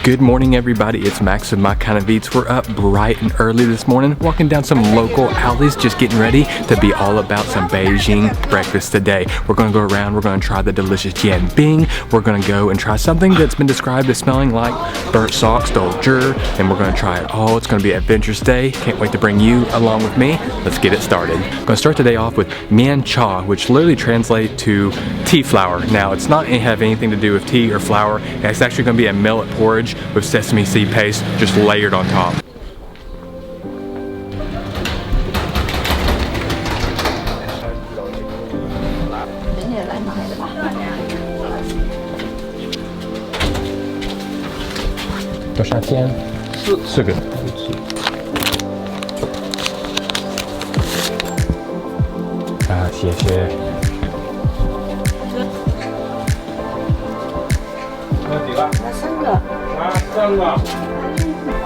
Good morning, everybody. It's Max of My Kind of Eats. We're up bright and early this morning, walking down some local alleys, just getting ready to be all about some Beijing breakfast today. We're going to go around, we're going to try the delicious Jianbing. We're going to go and try something that's been described as smelling like burnt socks, Douzhi, and we're going to try it all. It's going to be an adventurous day. Can't wait to bring you along with me. Let's get it started. I'm going to start today off with Miancha, which literally translates to tea flour. Now, it's not have anything to do with tea or flour. It's actually going to be a millet porridge with sesame seed paste just layered on top.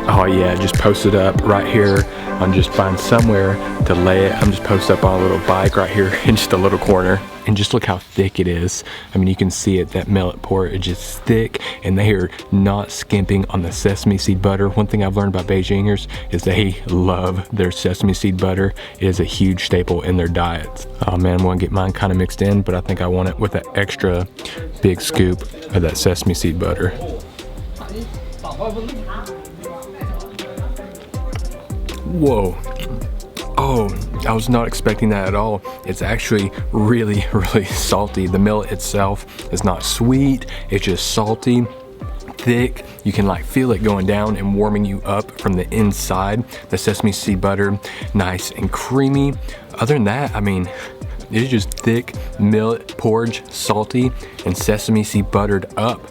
Oh yeah, just post it up right here. I'm just find somewhere to lay it. I'm just posted up on a little bike right here in just a little corner. And just look how thick it is. I mean, you can see it, that millet porridge is thick, and they are not skimping on the sesame seed butter. One thing I've learned about Beijingers is they love their sesame seed butter. It is a huge staple in their diets. Oh man, I'm gonna get mine kind of mixed in, but I think I want it with an extra big scoop of that sesame seed butter. Whoa. Oh, I was not expecting that at all. It's actually really, really salty. The millet itself is not sweet. It's just salty, thick. You can like feel it going down and warming you up from the inside. The sesame seed butter, nice and creamy. Other than that, I mean, it is just thick millet porridge, salty, and sesame seed buttered up.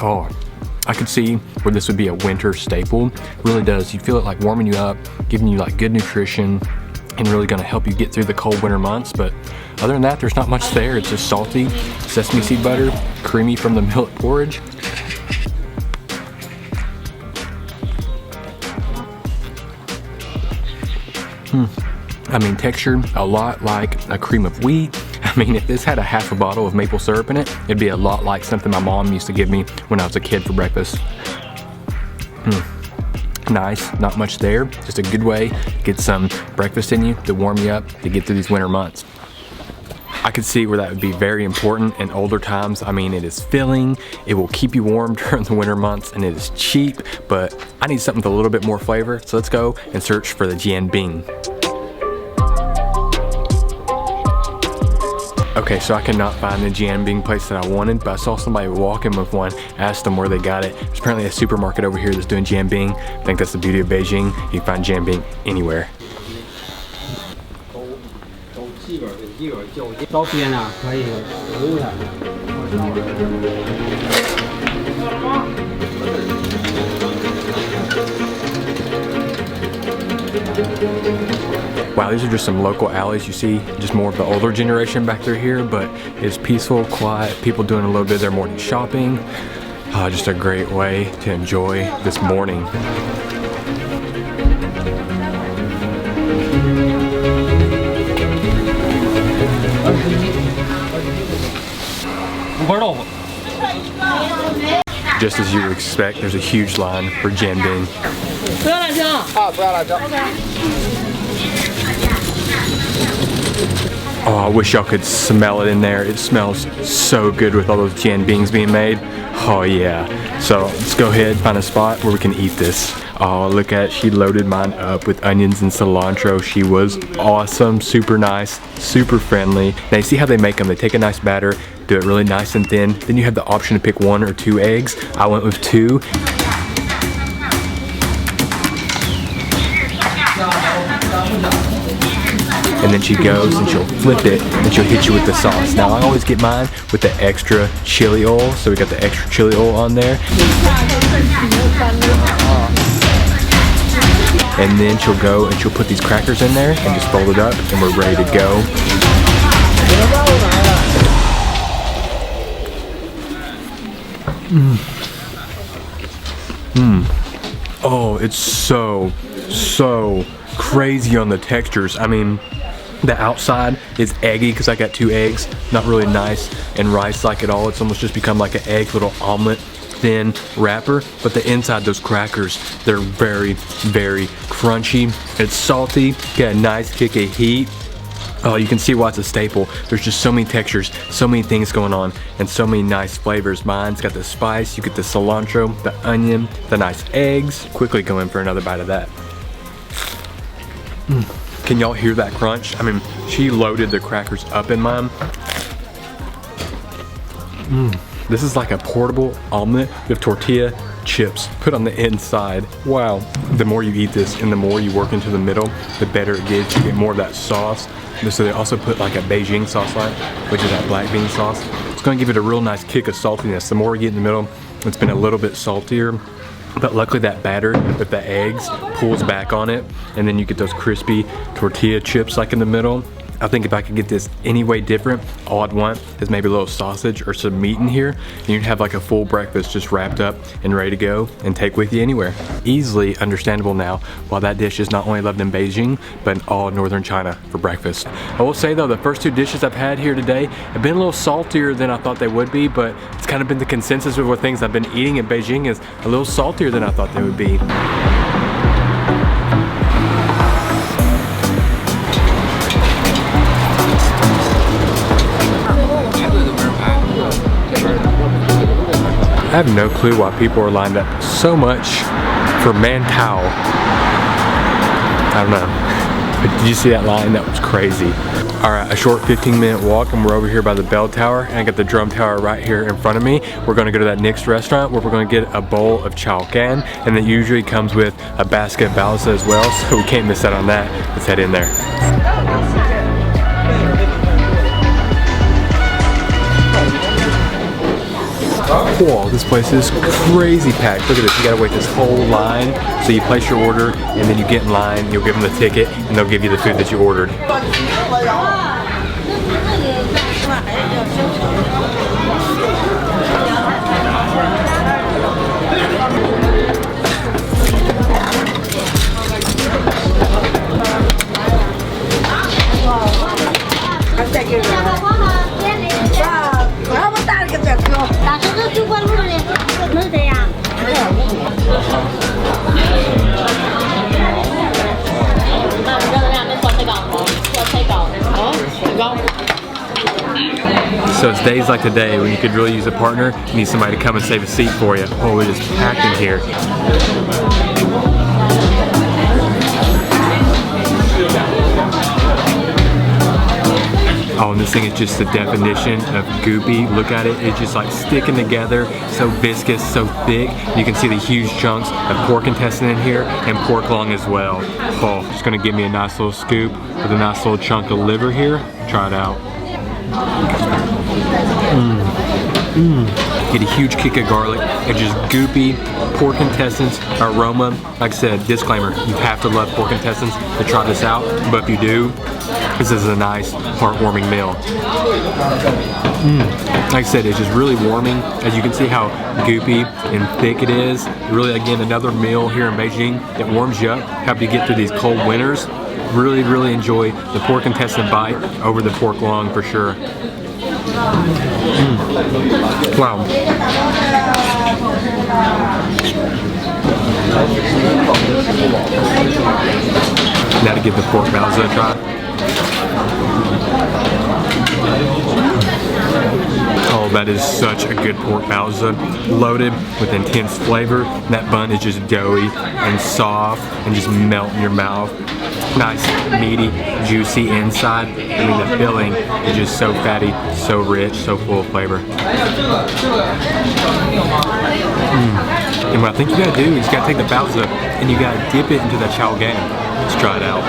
Oh. I could see where this would be a winter staple. Really does. You feel it like warming you up, giving you like good nutrition, and really gonna help you get through the cold winter months. But other than that, there's not much there. It's just salty, sesame seed butter, creamy from the millet porridge. I mean, texture a lot like a cream of wheat. I mean, if this had a half a bottle of maple syrup in it, it'd be a lot like something my mom used to give me when I was a kid for breakfast. Nice, not much there. Just a good way to get some breakfast in you to warm you up to get through these winter months. I could see where that would be very important in older times. I mean, it is filling, it will keep you warm during the winter months, and it is cheap, but I need something with a little bit more flavor. So let's go and search for the Jianbing. Okay, so I cannot find the Jianbing place that I wanted, but I saw somebody walking with one, asked them where they got it. There's apparently a supermarket over here that's doing Jianbing. I think that's the beauty of Beijing. You can find Jianbing anywhere. Wow, these are just some local alleys. You see just more of the older generation back through here, but it's peaceful, quiet, people doing a little bit of their morning shopping. Just a great way to enjoy this morning. Just as you would expect, there's a huge line for Jianbing. Oh, I wish y'all could smell it in there. It smells so good with all those Jianbings being made. Oh yeah. So let's go ahead, find a spot where we can eat this. Oh, look at it. She loaded mine up with onions and cilantro. She was awesome, super nice, super friendly. Now you see how they make them. They take a nice batter, do it really nice and thin. Then you have the option to pick 1 or 2 eggs. I went with 2. And then she goes and she'll flip it and she'll hit you with the sauce. Now I always get mine with the extra chili oil, so we got the extra chili oil on there. And then she'll go and she'll put these crackers in there and just fold it up, and we're ready to go. Oh, it's so crazy on the textures. I mean, the outside is eggy because I got 2 eggs, not really nice and rice like at all. It's almost just become like an egg little omelet. thin wrapper, but the inside, those crackers, they're very, very crunchy. It's salty, got a nice kick of heat. Oh, you can see why it's a staple. There's just so many textures, so many things going on, and so many nice flavors. Mine's got the spice, you get the cilantro, the onion, the nice eggs. Quickly go in for another bite of that. Can y'all hear that crunch? I mean, she loaded the crackers up in mine. This is like a portable omelet with tortilla chips put on the inside. Wow. The more you eat this and the more you work into the middle, the better it gets. You get more of that sauce. So they also put like a Beijing sauce on it, which is that black bean sauce. It's gonna give it a real nice kick of saltiness. The more we get in the middle, it's been a little bit saltier. But luckily that batter with the eggs pulls back on it, and then you get those crispy tortilla chips like in the middle. I think if I could get this any way different, all I'd want is maybe a little sausage or some meat in here, and you'd have like a full breakfast just wrapped up and ready to go and take with you anywhere. Easily understandable now why that dish is not only loved in Beijing, but in all northern China for breakfast. I will say though, the first two dishes I've had here today have been a little saltier than I thought they would be, but it's kind of been the consensus with what things I've been eating in Beijing is a little saltier than I thought they would be. I have no clue why people are lined up so much for Mantao. I don't know. But did you see that line? That was crazy. All right, a short 15-minute walk and we're over here by the bell tower, and I got the drum tower right here in front of me. We're gonna go to that next restaurant where we're gonna get a bowl of Chaogan, and it usually comes with a basket of baozi as well, so we can't miss out on that. Let's head in there. Whoa, this place is crazy packed. Look at this, you gotta wait this whole line. So you place your order and then you get in line, you'll give them the ticket and they'll give you the food that you ordered. So it's days like today when you could really use a partner. You need somebody to come and save a seat for you. Oh, we're just packed in here. Oh, and this thing is just the definition of goopy. Look at it, it's just like sticking together, so viscous, so thick. You can see the huge chunks of pork intestine in here and pork lung as well. Oh, just gonna give me a nice little scoop with a nice little chunk of liver here. Try it out. Get a huge kick of garlic. It's just goopy pork intestines aroma. Like I said, disclaimer, you have to love pork intestines to try this out, but if you do, this is a nice, heartwarming meal. Like I said, it's just really warming. As you can see how goopy and thick it is. Really, again, another meal here in Beijing that warms you up, help you get through these cold winters. Really, really enjoy the pork intestine bite over the pork lung for sure. Wow. Now to give the pork baozi a try. Oh, that is such a good pork baozi, loaded with intense flavor. That bun is just doughy and soft and just melt in your mouth. Nice, meaty, juicy inside. I mean, the filling is just so fatty, so rich, so full of flavor. And what I think you gotta do is you gotta take the baozi and you gotta dip it into that Chaogan. Let's try it out.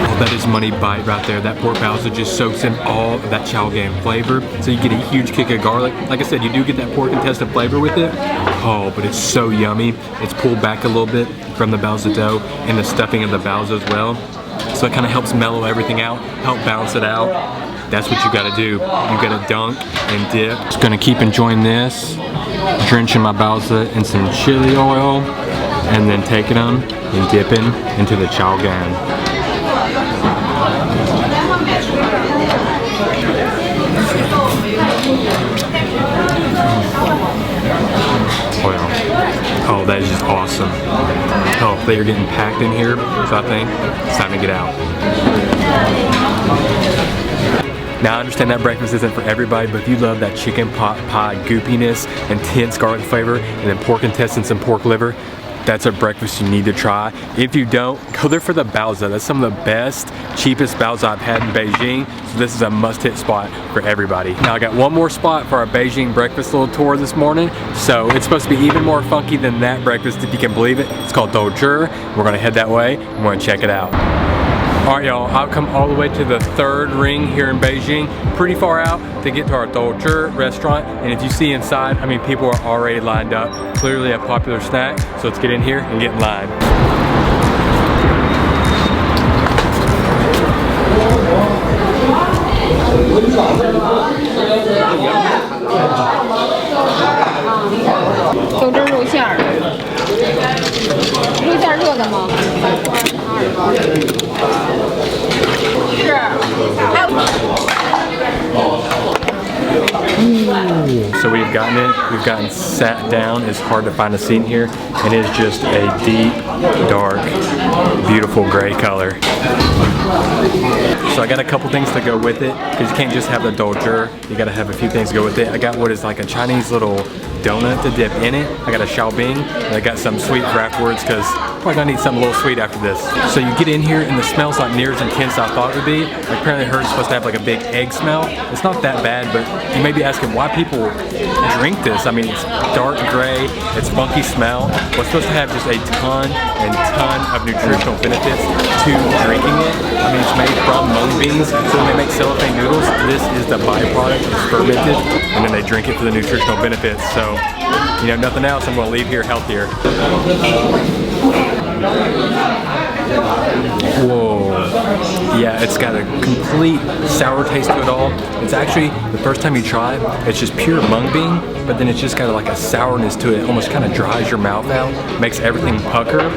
Oh, that is money bite right there. That pork baozi just soaks in all of that Chaogan flavor. So you get a huge kick of garlic. Like I said, you do get that pork intestine flavor with it. Oh, but it's so yummy. It's pulled back a little bit from the baozi dough and the stuffing of the baozi as well. So it kind of helps mellow everything out, help balance it out. That's what you gotta do. You gotta dunk and dip. Just gonna keep enjoying this, drenching my baozi in some chili oil, and then taking them and dipping into the Chaogan. Oh, that is just awesome. Oh, they are getting packed in here, so I think it's time to get out. Now I understand that breakfast isn't for everybody, but if you love that chicken pot pie goopiness, intense garlic flavor, and then pork intestines and pork liver, that's a breakfast you need to try. If you don't, go there for the baozi. That's some of the best, cheapest baozi I've had in Beijing. So this is a must-hit spot for everybody. Now I got one more spot for our Beijing breakfast little tour this morning. So it's supposed to be even more funky than that breakfast, if you can believe it. It's called Douzhi. We're gonna head that way and we're gonna check it out. All right, y'all, I've come all the way to the third ring here in Beijing, pretty far out to get to our Douzhi restaurant. And if you see inside, I mean, people are already lined up. Clearly a popular snack, so let's get in here and get in line. So we've gotten sat down. It's hard to find a seat in here, and it is just a deep, dark, beautiful gray color. So I got a couple things to go with it, because you can't just have the Douzhi, you gotta have a few things to go with it. I got what is like a Chinese little donut to dip in it. I got a Chaogan, and I got some sweet for afterwards, because probably gonna need something a little sweet after this. So you get in here and the smell's not near as intense as I thought it would be. Like, apparently I heard it's supposed to have like a big egg smell. It's not that bad, but you may be asking why people drink this. I mean, it's dark gray, it's funky smell. We're supposed to have just a ton and ton of nutritional benefits to drinking it. I mean, it's made from mung beans, so when they make cellophane noodles, this is the byproduct. It's fermented, and then they drink it for the nutritional benefits. So, you know, nothing else, I'm gonna leave here healthier. Whoa. Yeah, it's got a complete sour taste to it all. It's actually, the first time you try it, it's just pure mung bean, but then it's just got like a sourness to it. It almost kind of dries your mouth out, makes everything pucker.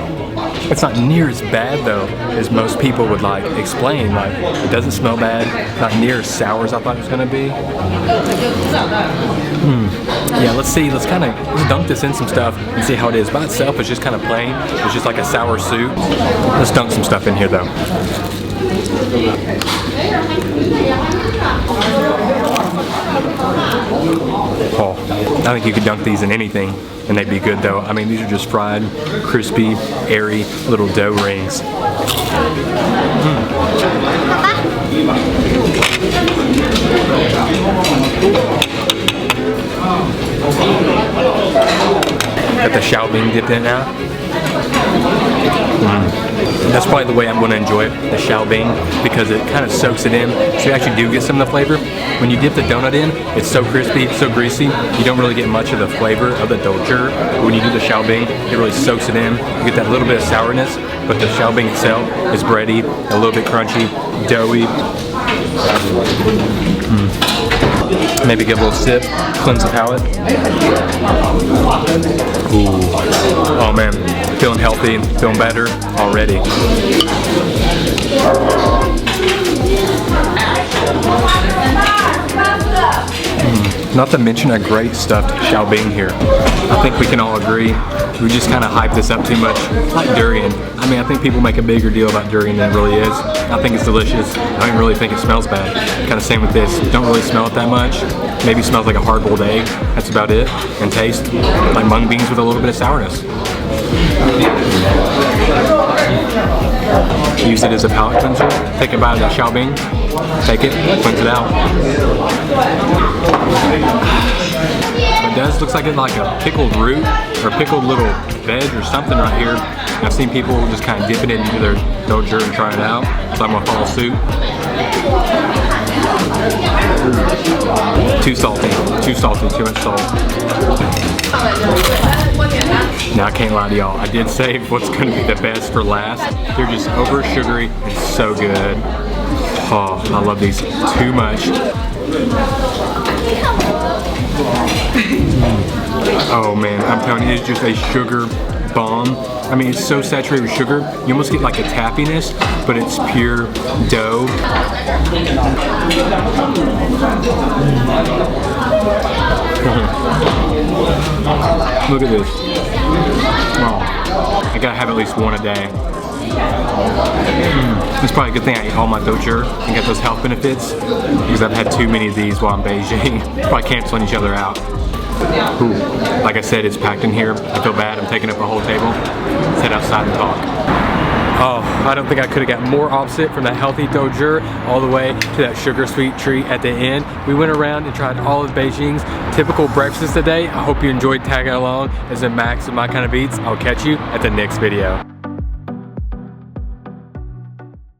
It's not near as bad though as most people would like explain. Like, it doesn't smell bad, not near as sour as I thought it was gonna be. Yeah, let's dunk this in some stuff and see how it is. By itself, it's just kind of plain. It's just like a sour soup. Let's dunk some stuff in here though. Oh, I think you could dunk these in anything and they'd be good though. I mean, these are just fried, crispy, airy little dough rings. Got the Chaogan dipped in now. That's probably the way I'm going to enjoy it, the Chaogan, because it kind of soaks it in, so you actually do get some of the flavor. When you dip the donut in, it's so crispy, so greasy, you don't really get much of the flavor of the Douzhi. But when you do the Chaogan, it really soaks it in. You get that little bit of sourness, but the Chaogan itself is bready, a little bit crunchy, doughy. Maybe give a little sip, cleanse the palate. Ooh. Oh man, feeling healthy, feeling better already. Not to mention a great stuffed Chaogan here. I think we can all agree we just kind of hype this up too much, like durian. I mean, I think people make a bigger deal about durian than it really is. I think it's delicious. I don't even really think it smells bad. Kind of same with this. Don't really smell it that much. Maybe smells like a hard-boiled egg. That's about it. And taste like mung beans with a little bit of sourness. Use it as a palate cleanser. Take a bite of that Chaogan. Take it, cleanse it out. It does, looks like it's like a pickled root or pickled little veg or something right here. I've seen people just kind of dipping it into their Douzhi and trying it out, so I'm gonna follow suit. Too salty, too much salt. Now I can't lie to y'all, I did save what's gonna be the best for last. They're just over sugary and so good. Oh, I love these too much. Oh man, I'm telling you, it's just a sugar bomb. I mean, it's so saturated with sugar, you almost get like a taffiness, but it's pure dough. Look at this. I gotta have at least one a day. It's probably a good thing I ate all my Douzhi and get those health benefits because I've had too many of these while in Beijing. Probably canceling each other out. Ooh. Like I said, it's packed in here. I feel bad. I'm taking up a whole table. Let's head outside and talk. Oh, I don't think I could have got more opposite from that healthy Douzhi all the way to that sugar sweet treat at the end. We went around and tried all of Beijing's typical breakfasts today. I hope you enjoyed tagging along as a max of my kind of eats. I'll catch you at the next video.